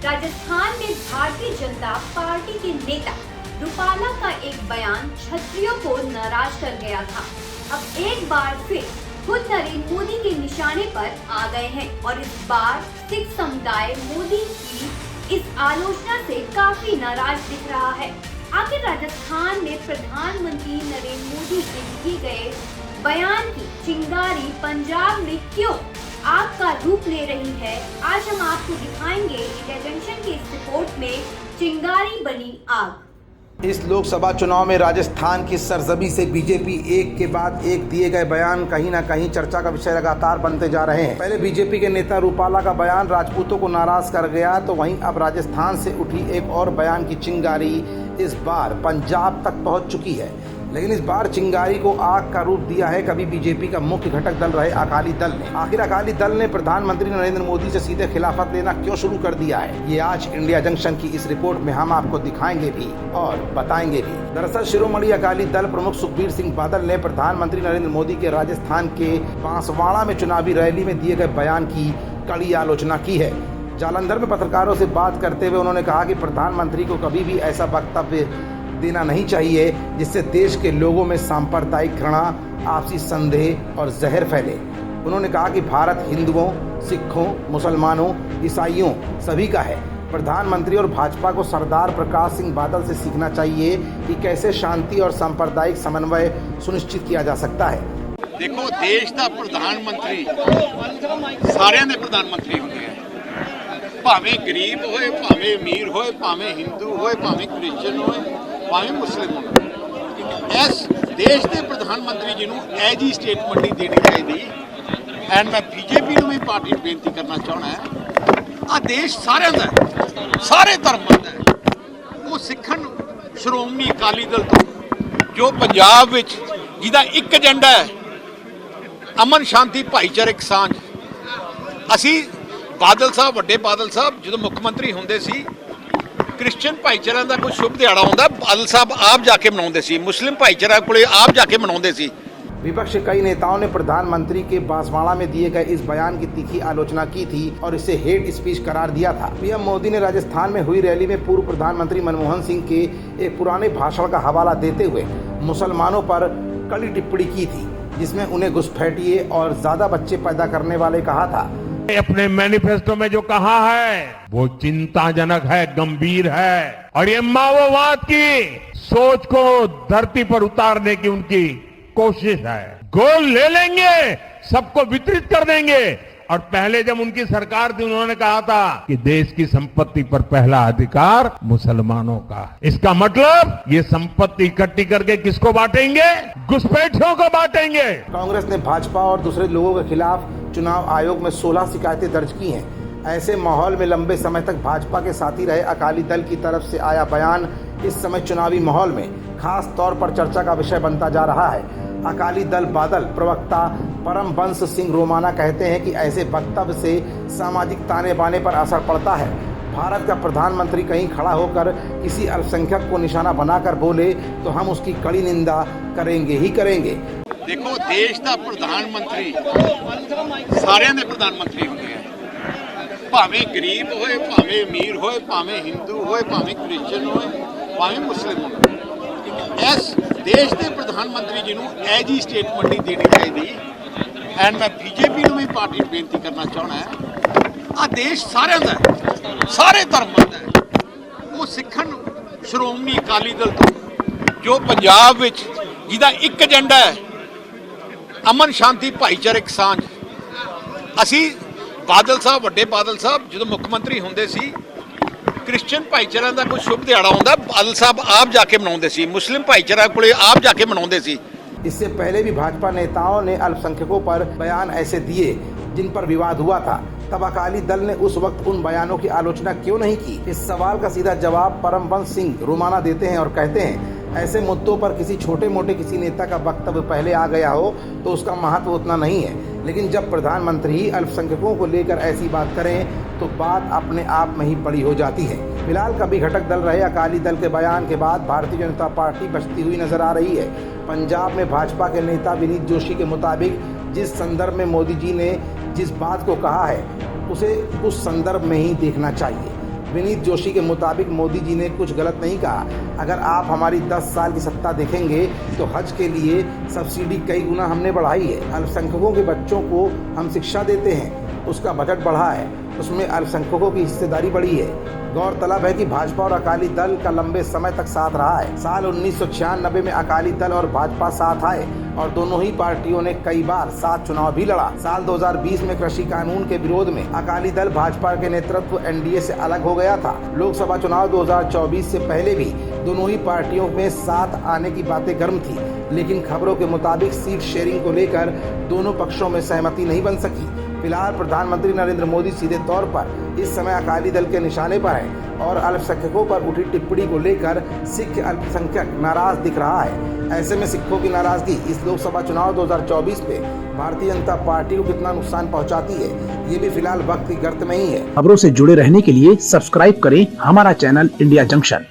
राजस्थान में भारतीय जनता पार्टी के नेता रूपाला का एक बयान क्षत्रियों को नाराज कर गया था। अब एक बार फिर खुद नरेंद्र मोदी के निशाने पर आ गए हैं और इस बार सिख समुदाय मोदी की इस आलोचना से काफी नाराज दिख रहा है। आखिर राजस्थान में प्रधानमंत्री नरेंद्र मोदी के दिए गए बयान की चिंगारी पंजाब में क्यों आग का रूप ले रही है, आज हम आपको दिखाएंगे इंडिया जंक्शन की इस रिपोर्ट में चिंगारी बनी आग। इस लोकसभा चुनाव में राजस्थान की सरजमी से बीजेपी एक के बाद एक दिए गए बयान कहीं ना कहीं चर्चा का विषय लगातार बनते जा रहे हैं। पहले बीजेपी के नेता रूपाला का बयान राजपूतों को नाराज कर गया, तो वहीं अब राजस्थान से उठी एक और बयान की चिंगारी इस बार पंजाब तक पहुंच चुकी है। लेकिन इस बार चिंगारी को आग का रूप दिया है कभी बीजेपी का मुख्य घटक दल रहे अकाली दल ने। आखिर अकाली दल ने प्रधानमंत्री नरेंद्र मोदी से सीधे खिलाफत लेना क्यों शुरू कर दिया है, ये आज इंडिया जंक्शन की इस रिपोर्ट में हम आपको दिखाएंगे भी और बताएंगे भी। दरअसल शिरोमणि अकाली दल प्रमुख सुखबीर सिंह बादल ने प्रधानमंत्री नरेंद्र मोदी के राजस्थान के बांसवाड़ा में चुनावी रैली में दिए गए बयान की कड़ी आलोचना की है। जालंधर में पत्रकारों से बात करते हुए उन्होंने कहा कि प्रधानमंत्री को कभी भी ऐसा वक्तव्य देना नहीं चाहिए जिससे देश के लोगों में सांप्रदायिक घृणा, आपसी संदेह और जहर फैले। उन्होंने कहा कि भारत हिंदुओं, सिखों, मुसलमानों, ईसाइयों सभी का है। प्रधानमंत्री और भाजपा को सरदार प्रकाश सिंह बादल से सीखना चाहिए कि कैसे शांति और सांप्रदायिक समन्वय सुनिश्चित किया जा सकता है। देखो, देश का प्रधानमंत्री सारे ने प्रधानमंत्री होंगे, भावें गरीब होए, भावें अमीर होए, भावें हिंदू होए, भावें क्रिश्चियन होए, भावें मुस्लिम होए। इस देश के प्रधानमंत्री जी ਨੂੰ ਇਹ ਜੀ ਸਟੇਟਮੈਂਟ ਨਹੀਂ ਦੇਣੀ ਚਾਹੀਦੀ। ਐਂਡ ਮੈਂ बीजेपी ਨੂੰ ਵੀ ਪਾਰਟੀ ਨੂੰ ਬੇਨਤੀ ਕਰਨਾ ਚਾਹਣਾ ਹੈ, ਆ ਦੇਸ਼ ਸਾਰਿਆਂ ਦਾ ਹੈ, ਸਾਰੇ ਧਰਮਾਂ ਦਾ ਹੈ। ਉਹ ਸਿੱਖਣ ਸ਼੍ਰੋਮਣੀ ਅਕਾਲੀ ਦਲ ਤੋਂ ਜੋ ਪੰਜਾਬ ਵਿੱਚ ਜਿਹਦਾ ਇੱਕ ਏਜੰਡਾ ਹੈ ਅਮਨ ਸ਼ਾਂਤੀ ਭਾਈਚਾਰਕ ਸਾਂਝ। ਅਸੀਂ ਬਾਦਲ ਸਾਹਿਬ, ਵੱਡੇ ਬਾਦਲ ਸਾਹਿਬ ਜਦੋਂ ਮੁੱਖ ਮੰਤਰੀ ਹੁੰਦੇ ਸੀ, क्रिश्चियन भाईचारा का कोई शुभ दिहाड़ा होंदा बादल साहब आप जाके मनाउंदे सी, मुस्लिम भाईचारा कोले आप जाके मनाउंदे सी। विपक्ष के कई नेताओं ने प्रधानमंत्री के बांसवाड़ा में दिए गए इस बयान की तीखी आलोचना की थी और इसे हेट स्पीच करार दिया था। पीएम मोदी ने राजस्थान में हुई रैली में पूर्व प्रधानमंत्री मनमोहन सिंह के एक पुराने भाषण का हवाला देते हुए मुसलमानों पर कड़ी टिप्पणी की थी, जिसमें उन्हें घुसपैठिए और ज्यादा बच्चे पैदा करने वाले कहा था। अपने मैनिफेस्टो में जो कहा है वो चिंताजनक है, गंभीर है और ये माओवाद की सोच को धरती पर उतारने की उनकी कोशिश है। गोल ले लेंगे, सबको वितरित कर देंगे। और पहले जब उनकी सरकार थी उन्होंने कहा था कि देश की संपत्ति पर पहला अधिकार मुसलमानों का। इसका मतलब ये संपत्ति इकट्ठी करके किसको बांटेंगे? घुसपैठियों को बांटेंगे। कांग्रेस ने भाजपा और दूसरे लोगों के खिलाफ चुनाव आयोग में 16 शिकायतें दर्ज की हैं। ऐसे माहौल में लंबे समय तक भाजपा के साथी रहे अकाली दल की तरफ से आया बयान इस समय चुनावी माहौल में खास तौर पर चर्चा का विषय बनता जा रहा है। अकाली दल बादल प्रवक्ता परमबंश सिंह रोमाना कहते हैं कि ऐसे वक्तव्य से सामाजिक ताने बाने पर असर पड़ता है। भारत का प्रधानमंत्री कहीं खड़ा होकर किसी अल्पसंख्यक को निशाना बनाकर बोले तो हम उसकी कड़ी निंदा करेंगे ही करेंगे। देखो, देश का प्रधानमंत्री सारे ने प्रधानमंत्री होंगे, भावें गरीब होए, भावें अमीर होए, भावें हिंदू होए, भावें क्रिश्चियन होए, भावें मुस्लिम होए। इस देश के प्रधानमंत्री जी ਨੂੰ ਇਹ ਜੀ ਸਟੇਟਮੈਂਟ ਨਹੀਂ ਦੇਣੀ ਚਾਹੀਦੀ। ਐਂਡ ਮੈਂ बीजेपी ਨੂੰ ਵੀ ਪਾਰਟੀ ਨੂੰ ਬੇਨਤੀ ਕਰਨਾ ਚਾਹਣਾ ਹੈ, ਆ ਦੇਸ਼ ਸਾਰਿਆਂ ਦਾ ਹੈ, ਸਾਰੇ ਧਰਮਾਂ ਦਾ ਹੈ। ਉਹ ਸਿੱਖਣ ਸ਼੍ਰੋਮਣੀ ਅਕਾਲੀ ਦਲ ਤੋਂ ਜੋ ਪੰਜਾਬ ਵਿੱਚ ਜਿਹਦਾ ਇੱਕ ਏਜੰਡਾ ਹੈ ਅਮਨ ਸ਼ਾਂਤੀ ਭਾਈਚਾਰਕ ਸਾਂਝ। ਅਸੀਂ ਬਾਦਲ ਸਾਹਿਬ, ਵੱਡੇ ਬਾਦਲ ਸਾਹਿਬ ਜਦੋਂ ਮੁੱਖ ਮੰਤਰੀ ਹੁੰਦੇ ਸੀ, क्रिश्चियन भाईचारा का कोई शुभ दिहाड़ा होंदा बादल साहब आप जाके मनाउंदे सी, मुस्लिम भाईचारा कोले आप जाके मनाउंदे सी। इससे पहले भी भाजपा नेताओं ने अल्पसंख्यकों पर बयान ऐसे दिए जिन पर विवाद हुआ था। तब अकाली दल ने उस वक्त उन बयानों की आलोचना क्यों नहीं की? इस सवाल का सीधा जवाब परमबंश सिंह रोमाना देते हैं और कहते हैं, ऐसे मुद्दों पर किसी छोटे मोटे किसी नेता का वक्तव्य पहले आ गया हो तो उसका महत्व उतना नहीं है, लेकिन जब प्रधानमंत्री ही अल्पसंख्यकों को लेकर ऐसी बात करें तो बात अपने आप में ही बड़ी हो जाती है। फिलहाल कभी घटक दल रहे अकाली दल के बयान के बाद भारतीय जनता पार्टी बचती हुई नजर आ रही है। पंजाब में भाजपा के नेता विनीत जोशी के मुताबिक जिस संदर्भ में मोदी जी ने जिस बात को कहा है उसे उस संदर्भ में ही देखना चाहिए। विनीत जोशी के मुताबिक मोदी जी ने कुछ गलत नहीं कहा। अगर आप हमारी 10 साल की सत्ता देखेंगे तो हज के लिए सब्सिडी कई गुना हमने बढ़ाई है। अल्पसंख्यकों के बच्चों को हम शिक्षा देते हैं, उसका बजट बढ़ा है, उसमें अल्पसंख्यकों की हिस्सेदारी बढ़ी है। गौरतलब है कि भाजपा और अकाली दल का लंबे समय तक साथ रहा है। साल 1996 में अकाली दल और भाजपा साथ आए और दोनों ही पार्टियों ने कई बार साथ चुनाव भी लड़ा। साल 2020 में कृषि कानून के विरोध में अकाली दल भाजपा के नेतृत्व एनडीए से अलग हो गया था। लोकसभा चुनाव 2024 से पहले भी दोनों ही पार्टियों में साथ आने की बातें गर्म थी, लेकिन खबरों के मुताबिक सीट शेयरिंग को लेकर दोनों पक्षों में सहमति नहीं बन सकी। फिलहाल प्रधानमंत्री नरेंद्र मोदी सीधे तौर पर इस समय अकाली दल के निशाने पर हैं और अल्पसंख्यकों पर उठी टिप्पणी को लेकर सिख अल्पसंख्यक नाराज दिख रहा है। ऐसे में सिखों की नाराजगी इस लोकसभा चुनाव 2024 में भारतीय जनता पार्टी को कितना नुकसान पहुंचाती है, ये भी फिलहाल वक्त की गर्त में ही है। खबरों से जुड़े रहने के लिए सब्सक्राइब करें हमारा चैनल इंडिया जंक्शन।